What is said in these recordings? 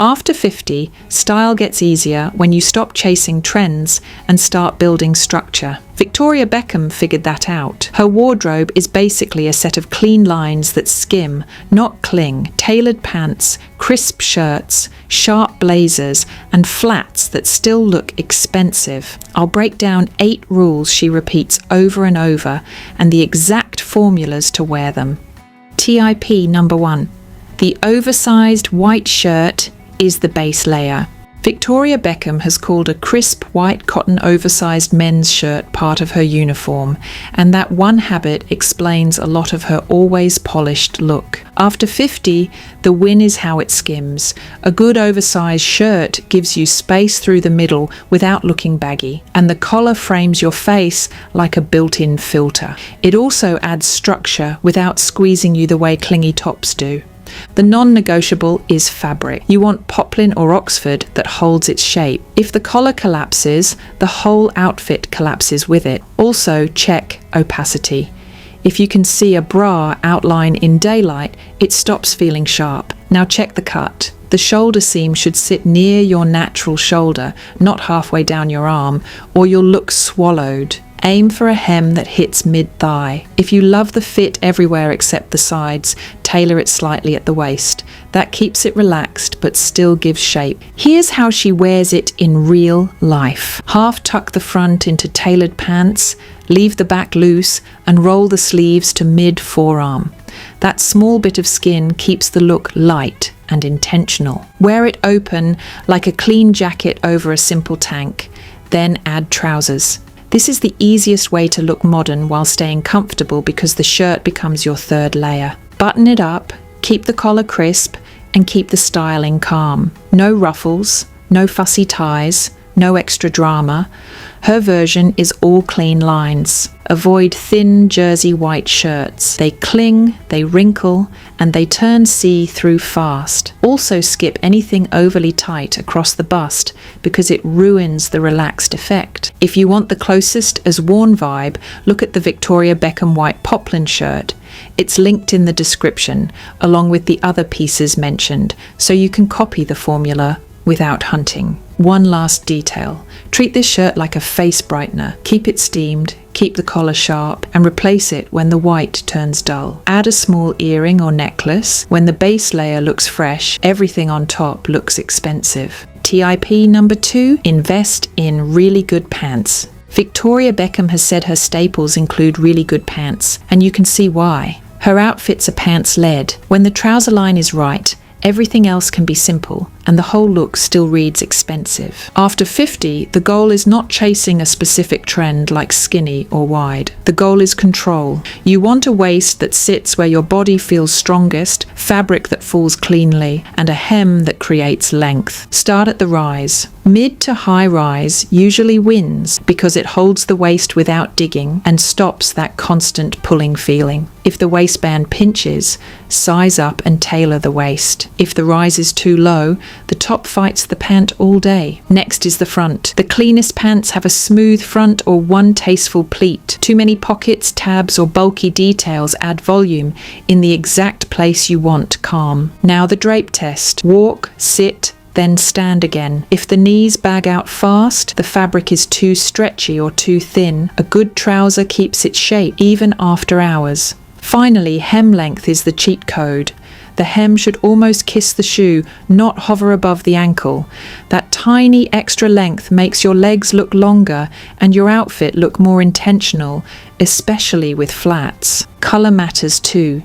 After 50, style gets easier when you stop chasing trends and start building structure. Victoria Beckham figured that out. Her wardrobe is basically a set of clean lines that skim, not cling, tailored pants, crisp shirts, sharp blazers, and flats that still look expensive. I'll break down 8 rules she repeats over and over and the exact formulas to wear them. Tip number 1. The oversized white shirt is the base layer. Victoria Beckham has called a crisp white cotton oversized men's shirt part of her uniform, and that one habit explains a lot of her always polished look. After 50, the win is how it skims. A good oversized shirt gives you space through the middle without looking baggy, and the collar frames your face like a built-in filter. It also adds structure without squeezing you the way clingy tops do. The non-negotiable is fabric. You want poplin or Oxford that holds its shape. If the collar collapses, the whole outfit collapses with it. Also, check opacity. If you can see a bra outline in daylight, it stops feeling sharp. Now check the cut. The shoulder seam should sit near your natural shoulder, not halfway down your arm, or you'll look swallowed. Aim for a hem that hits mid-thigh. If you love the fit everywhere except the sides, tailor it slightly at the waist. That keeps it relaxed but still gives shape. Here's how she wears it in real life. Half tuck the front into tailored pants, leave the back loose, and roll the sleeves to mid-forearm. That small bit of skin keeps the look light and intentional. Wear it open like a clean jacket over a simple tank. Then add trousers. This is the easiest way to look modern while staying comfortable because the shirt becomes your third layer. Button it up, keep the collar crisp, and keep the styling calm. No ruffles, no fussy ties, no extra drama. Her version is all clean lines. Avoid thin jersey white shirts. They cling, they wrinkle, and they turn see-through fast. Also skip anything overly tight across the bust because it ruins the relaxed effect. If you want the closest as worn vibe, look at the Victoria Beckham white poplin shirt. It's linked in the description, along with the other pieces mentioned, so you can copy the formula without hunting. One last detail. Treat this shirt like a face brightener. Keep it steamed, keep the collar sharp, and replace it when the white turns dull. Add a small earring or necklace. When the base layer looks fresh, everything on top looks expensive. Tip number 2, invest in really good pants. Victoria Beckham has said her staples include really good pants, and you can see why. Her outfits are pants-led. When the trouser line is right, everything else can be simple, and the whole look still reads expensive. After 50, the goal is not chasing a specific trend like skinny or wide. The goal is control. You want a waist that sits where your body feels strongest, fabric that falls cleanly, and a hem that creates length. Start at the rise. Mid to high rise usually wins because it holds the waist without digging and stops that constant pulling feeling. If the waistband pinches, size up and tailor the waist. If the rise is too low, the top fights the pant all day. Next is the front. The cleanest pants have a smooth front or one tasteful pleat. Too many pockets, tabs, or bulky details add volume in the exact place you want calm. Now the drape test. Walk, sit, then stand again. If the knees bag out fast, the fabric is too stretchy or too thin, a good trouser keeps its shape even after hours. Finally, hem length is the cheat code. The hem should almost kiss the shoe, not hover above the ankle. That tiny extra length makes your legs look longer and your outfit look more intentional, especially with flats. Colour matters too.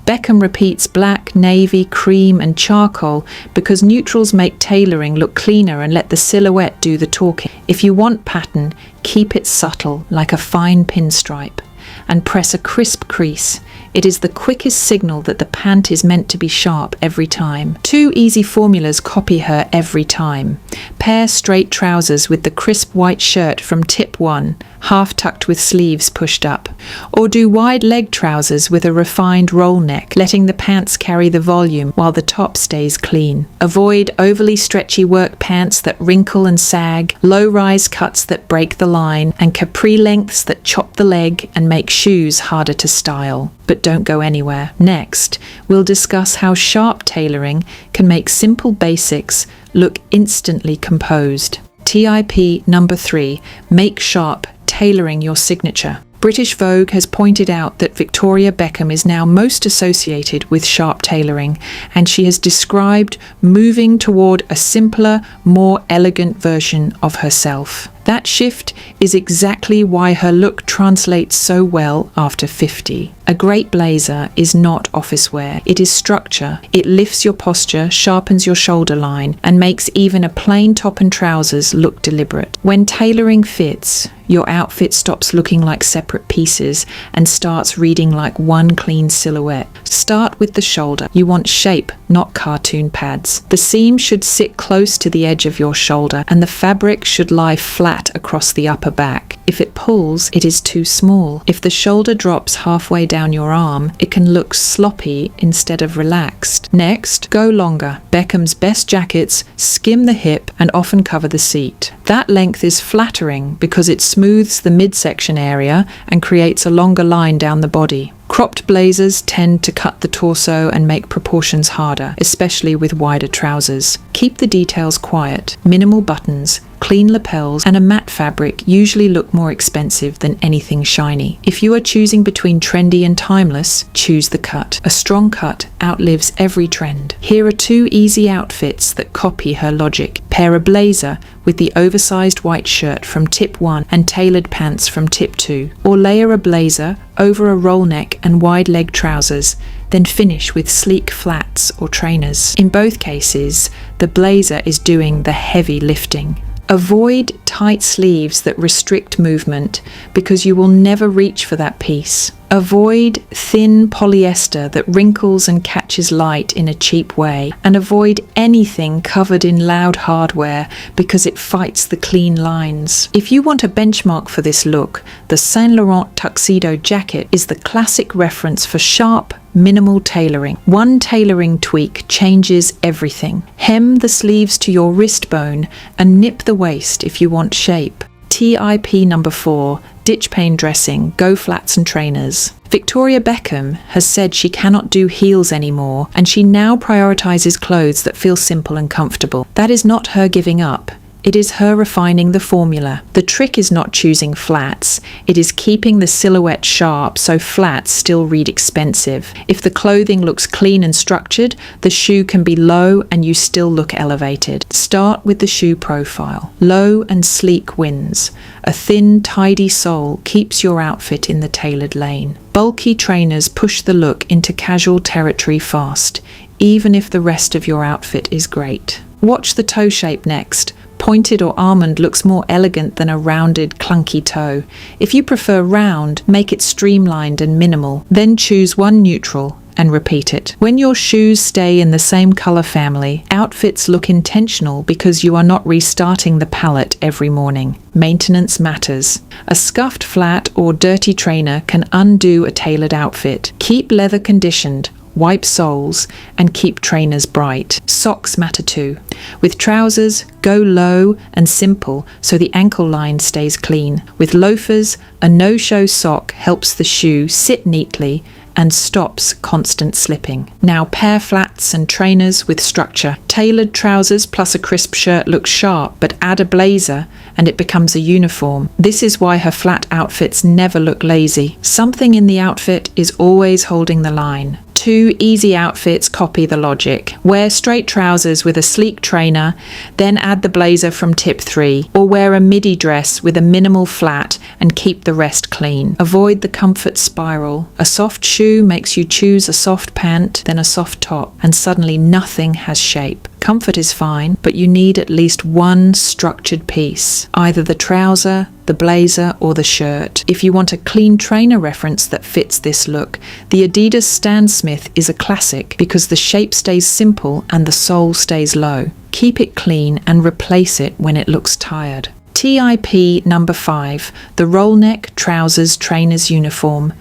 Beckham repeats black, navy, cream and charcoal because neutrals make tailoring look cleaner and let the silhouette do the talking. If you want pattern, keep it subtle like a fine pinstripe and press a crisp crease. It is the quickest signal that the pant is meant to be sharp every time. 2 easy formulas copy her every time. Pair straight trousers with the crisp white shirt from tip 1, half tucked with sleeves pushed up. Or do wide leg trousers with a refined roll neck, letting the pants carry the volume while the top stays clean. Avoid overly stretchy work pants that wrinkle and sag, low-rise cuts that break the line, and capri lengths that chop the leg and make shoes harder to style. but don't go anywhere. Next, we'll discuss how sharp tailoring can make simple basics look instantly composed. TIP number 3, make sharp tailoring your signature. British Vogue has pointed out that Victoria Beckham is now most associated with sharp tailoring, and she has described moving toward a simpler, more elegant version of herself. That shift is exactly why her look translates so well after 50. A great blazer is not office wear. It is structure. It lifts your posture, sharpens your shoulder line, and makes even a plain top and trousers look deliberate. When tailoring fits, your outfit stops looking like separate pieces and starts reading like one clean silhouette. Start with the shoulder. You want shape, not cartoon pads. The seam should sit close to the edge of your shoulder, and the fabric should lie flat across the upper back. If it pulls, it is too small. If the shoulder drops halfway down your arm, it can look sloppy instead of relaxed. Next, go longer. Beckham's best jackets skim the hip and often cover the seat. That length is flattering because it smooths the midsection area and creates a longer line down the body. Cropped blazers tend to cut the torso and make proportions harder, especially with wider trousers. Keep the details quiet. Minimal buttons, clean lapels, and a matte fabric usually look more expensive than anything shiny. If you are choosing between trendy and timeless, choose the cut. A strong cut outlives every trend. Here are 2 easy outfits that copy her logic. Pair a blazer with the oversized white shirt from tip 1 and tailored pants from tip 2, or layer a blazer over a roll neck and wide leg trousers, then finish with sleek flats or trainers. In both cases, the blazer is doing the heavy lifting. Avoid tight sleeves that restrict movement because you will never reach for that piece. Avoid thin polyester that wrinkles and catches light in a cheap way, and avoid anything covered in loud hardware because it fights the clean lines. If you want a benchmark for this look, the Saint Laurent tuxedo jacket is the classic reference for sharp, minimal tailoring. One tailoring tweak changes everything. Hem the sleeves to your wrist bone and nip the waist if you want shape. TIP number 4, ditch pane dressing, go flats and trainers. Victoria Beckham has said she cannot do heels anymore, and she now prioritizes clothes that feel simple and comfortable. That is not her giving up. It is her refining the formula. The trick is not choosing flats. It is keeping the silhouette sharp so flats still read expensive. If the clothing looks clean and structured, the shoe can be low and you still look elevated. Start with the shoe profile. Low and sleek wins. A thin, tidy sole keeps your outfit in the tailored lane. Bulky trainers push the look into casual territory fast, even if the rest of your outfit is great. Watch the toe shape next. Pointed or almond looks more elegant than a rounded, clunky toe. If you prefer round, make it streamlined and minimal. Then choose one neutral and repeat it. When your shoes stay in the same color family, outfits look intentional because you are not restarting the palette every morning. Maintenance matters. A scuffed flat or dirty trainer can undo a tailored outfit. Keep leather conditioned. Wipe soles and keep trainers bright. Socks matter too. With trousers, go low and simple so the ankle line stays clean. With loafers, a no-show sock helps the shoe sit neatly and stops constant slipping. Now pair flats and trainers with structure. Tailored trousers plus a crisp shirt look sharp, but add a blazer and it becomes a uniform. This is why her flat outfits never look lazy. Something in the outfit is always holding the line. 2 easy outfits copy the logic. Wear straight trousers with a sleek trainer, then add the blazer from tip 3, or wear a midi dress with a minimal flat and keep the rest clean. Avoid the comfort spiral. A soft shoe makes you choose a soft pant, then a soft top, and suddenly nothing has shape. Comfort is fine, but you need at least one structured piece, either the trouser, the blazer, or the shirt. If you want a clean trainer reference that fits this look, the Adidas Stan Smith is a classic because the shape stays simple and the sole stays low. Keep it clean and replace it when it looks tired. TIP number 5, the roll neck trousers trainer's uniform.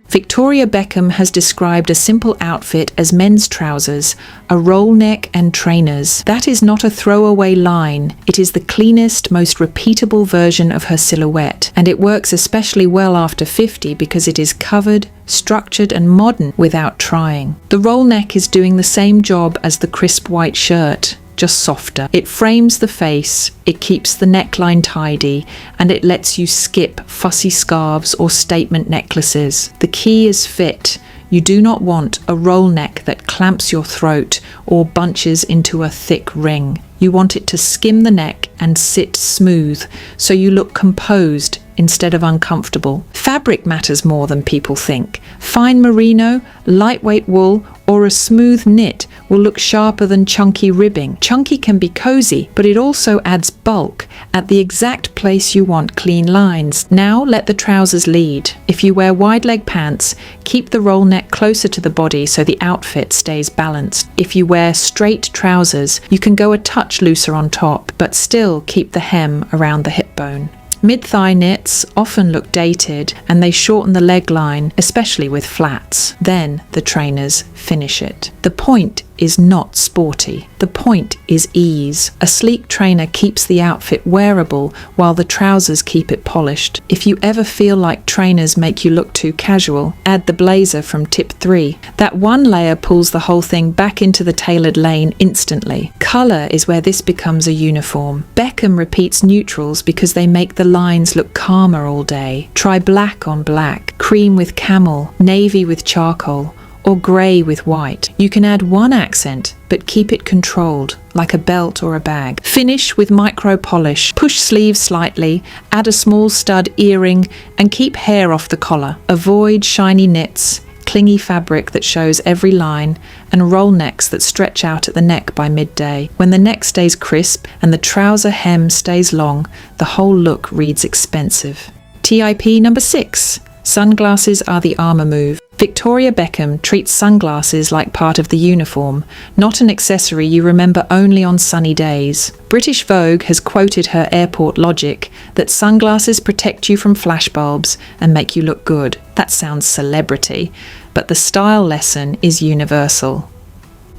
Victoria Beckham has described a simple outfit as men's trousers, a roll neck and trainers. That is not a throwaway line. It is the cleanest, most repeatable version of her silhouette, and it works especially well after 50 because it is covered, structured and modern without trying. The roll neck is doing the same job as the crisp white shirt, just softer. It frames the face, it keeps the neckline tidy, and it lets you skip fussy scarves or statement necklaces. The key is fit. You do not want a roll neck that clamps your throat or bunches into a thick ring. You want it to skim the neck and sit smooth, so you look composed instead of uncomfortable. Fabric matters more than people think. Fine merino, lightweight wool, or a smooth knit will look sharper than chunky ribbing. Chunky can be cozy, but it also adds bulk at the exact place you want clean lines. Now let the trousers lead. If you wear wide leg pants, keep the roll neck closer to the body so the outfit stays balanced. If you wear straight trousers, you can go a touch looser on top, but still keep the hem around the hip bone. Mid-thigh knits often look dated and they shorten the leg line, especially with flats. Then the trainers finish it. The point is not sporty. The point is ease. A sleek trainer keeps the outfit wearable while the trousers keep it polished. If you ever feel like trainers make you look too casual, add the blazer from tip 3. That one layer pulls the whole thing back into the tailored lane instantly. Colour is where this becomes a uniform. Beckham repeats neutrals because they make the lines look calmer all day. Try black on black, cream with camel, navy with charcoal, or grey with white. You can add one accent, but keep it controlled, like a belt or a bag. Finish with micro polish. Push sleeves slightly, add a small stud earring, and keep hair off the collar. Avoid shiny knits, clingy fabric that shows every line, and roll necks that stretch out at the neck by midday. When the neck stays crisp and the trouser hem stays long, the whole look reads expensive. TIP number 6. Sunglasses are the armour move. Victoria Beckham treats sunglasses like part of the uniform, not an accessory you remember only on sunny days. British Vogue has quoted her airport logic that sunglasses protect you from flashbulbs and make you look good. That sounds celebrity, but the style lesson is universal.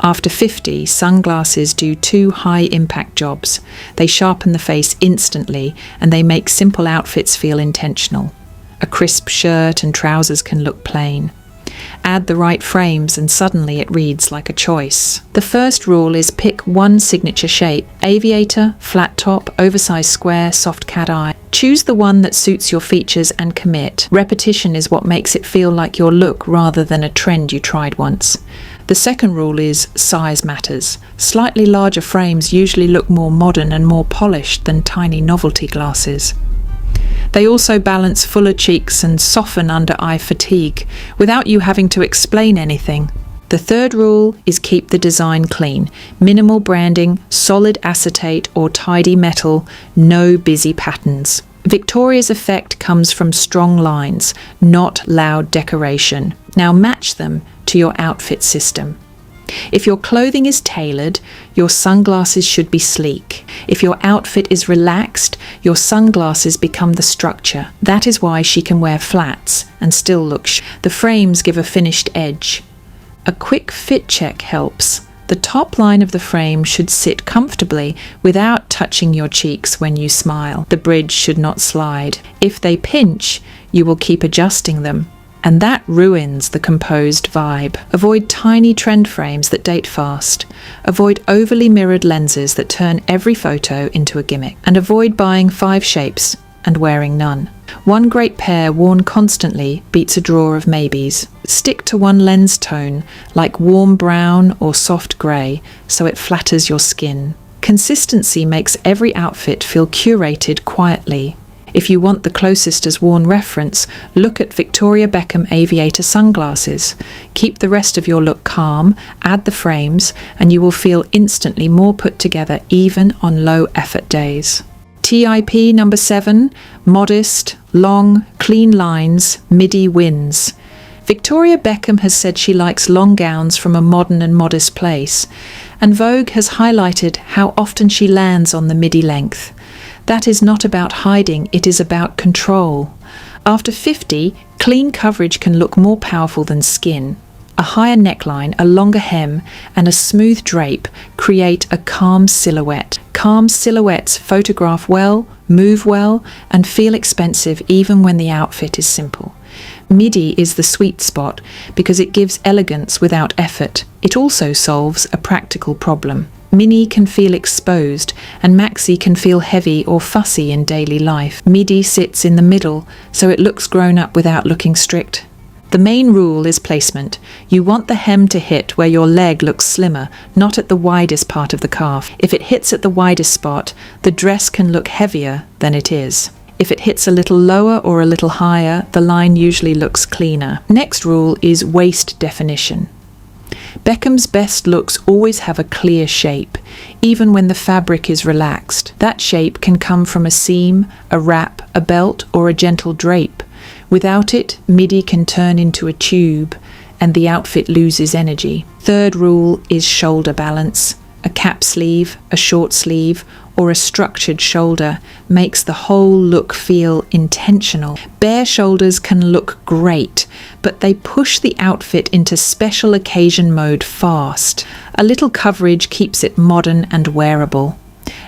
After 50, sunglasses do 2 high-impact jobs. They sharpen the face instantly, and they make simple outfits feel intentional. A crisp shirt and trousers can look plain. Add the right frames and suddenly it reads like a choice. The first rule is pick one signature shape: aviator, flat top, oversized square, soft cat eye. Choose the one that suits your features and commit. Repetition is what makes it feel like your look rather than a trend you tried once. The second rule is size matters. Slightly larger frames usually look more modern and more polished than tiny novelty glasses. They also balance fuller cheeks and soften under-eye fatigue without you having to explain anything. The third rule is keep the design clean. Minimal branding, solid acetate or tidy metal, no busy patterns. Victoria's effect comes from strong lines, not loud decoration. Now match them to your outfit system. If your clothing is tailored, your sunglasses should be sleek. If your outfit is relaxed, your sunglasses become the structure. That is why she can wear flats and still look The frames give a finished edge. A quick fit check helps. The top line of the frame should sit comfortably without touching your cheeks when you smile. The bridge should not slide. If they pinch, you will keep adjusting them, and that ruins the composed vibe. Avoid tiny trend frames that date fast. Avoid overly mirrored lenses that turn every photo into a gimmick. And avoid buying 5 shapes and wearing none. One great pair worn constantly beats a drawer of maybes. Stick to one lens tone, like warm brown or soft grey, so it flatters your skin. Consistency makes every outfit feel curated quietly. If you want the closest as worn reference, look at Victoria Beckham aviator sunglasses. Keep the rest of your look calm, add the frames, and you will feel instantly more put together even on low effort days. TIP number 7, modest, long, clean lines, midi wins. Victoria Beckham has said she likes long gowns from a modern and modest place, and Vogue has highlighted how often she lands on the midi length. That is not about hiding, it is about control. After 50, Clean coverage can look more powerful than skin. A higher neckline, a longer hem, and a smooth drape create a calm silhouette. Calm silhouettes photograph well, move well, and feel expensive even when the outfit is simple. Midi is the sweet spot because it gives elegance without effort. It also solves a practical problem. Mini can feel exposed, and maxi can feel heavy or fussy in daily life. Midi sits in the middle, so it looks grown up without looking strict. The main rule is placement. You want the hem to hit where your leg looks slimmer, not at the widest part of the calf. If it hits at the widest spot, the dress can look heavier than it is. If it hits a little lower or a little higher, the line usually looks cleaner. Next rule is waist definition. Beckham's best looks always have a clear shape, even when the fabric is relaxed. That shape can come from a seam, a wrap, a belt, or a gentle drape. Without it, midi can turn into a tube, and the outfit loses energy. Third rule is shoulder balance. A cap sleeve, a short sleeve, or a structured shoulder makes the whole look feel intentional. Bare shoulders can look great, but they push the outfit into special occasion mode fast. A little coverage keeps it modern and wearable.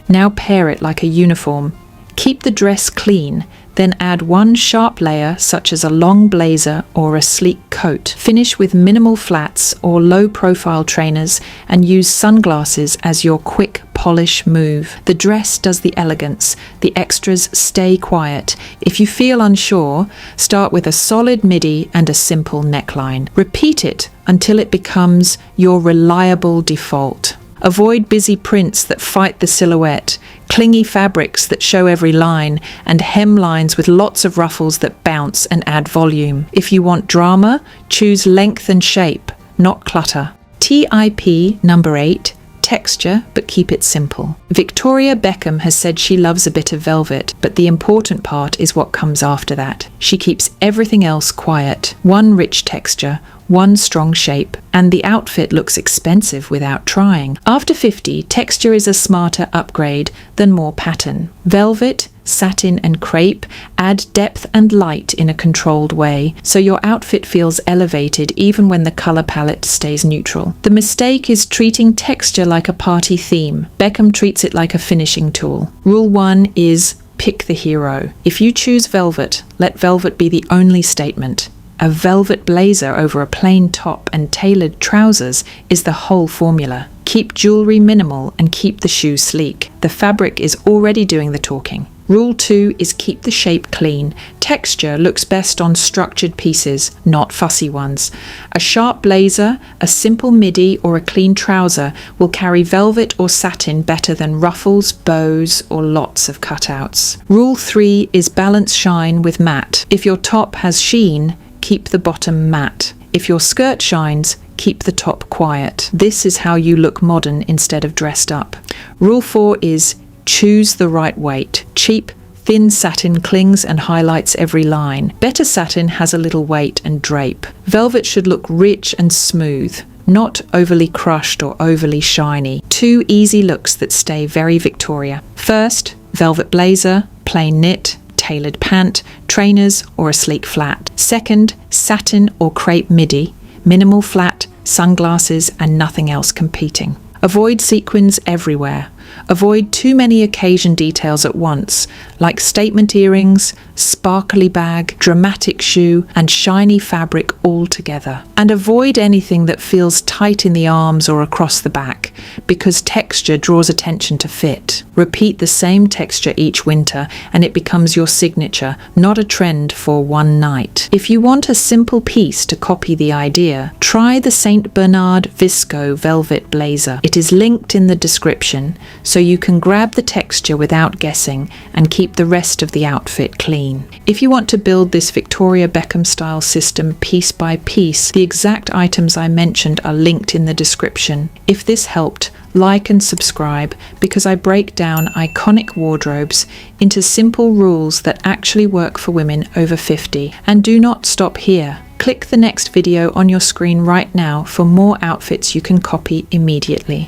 Now pair it like a uniform. Keep the dress clean, then add one sharp layer such as a long blazer or a sleek coat. Finish with minimal flats or low-profile trainers and use sunglasses as your quick polish move. The dress does the elegance, the extras stay quiet. If you feel unsure, start with a solid midi and a simple neckline. Repeat it until it becomes your reliable default. Avoid busy prints that fight the silhouette, clingy fabrics that show every line, and hemlines with lots of ruffles that bounce and add volume. If you want drama, choose length and shape, not clutter. TIP number 8, texture, but keep it simple. Victoria Beckham has said she loves a bit of velvet, but the important part is what comes after that. She keeps everything else quiet. One rich texture, one strong shape, and the outfit looks expensive without trying. After 50, texture is a smarter upgrade than more pattern. Velvet, satin and crepe add depth and light in a controlled way, so your outfit feels elevated even when the color palette stays neutral. The mistake is treating texture like a party theme. Beckham treats it like a finishing tool. Rule 1 is pick the hero. If you choose velvet, let velvet be the only statement. A velvet blazer over a plain top and tailored trousers is the whole formula. Keep jewelry minimal and keep the shoe sleek. The fabric is already doing the talking. Rule 2 is keep the shape clean. Texture looks best on structured pieces, not fussy ones. A sharp blazer, a simple midi, or a clean trouser will carry velvet or satin better than ruffles, bows, or lots of cutouts. Rule 3 is balance shine with matte. If your top has sheen, keep the bottom matte. If your skirt shines, keep the top quiet. This is how you look modern instead of dressed up. Rule 4 is choose the right weight. Cheap, thin satin clings and highlights every line. Better satin has a little weight and drape. Velvet should look rich and smooth, not overly crushed or overly shiny. 2 easy looks that stay very Victoria. First, velvet blazer, plain knit, tailored pant, trainers, or a sleek flat. Second, satin or crepe midi, minimal flat, sunglasses, and nothing else competing. Avoid sequins everywhere. Avoid too many occasion details at once, like statement earrings, sparkly bag, dramatic shoe, and shiny fabric all together. And avoid anything that feels tight in the arms or across the back, because texture draws attention to fit. Repeat the same texture each winter, and it becomes your signature, not a trend for one night. If you want a simple piece to copy the idea, try the St. Bernard Visco velvet blazer. It is linked in the description, so you can grab the texture without guessing and keep the rest of the outfit clean. If you want to build this Victoria Beckham style system piece by piece, the exact items I mentioned are linked in the description. If this helped, like and subscribe, because I break down iconic wardrobes into simple rules that actually work for women over 50. And do not stop here. Click the next video on your screen right now for more outfits you can copy immediately.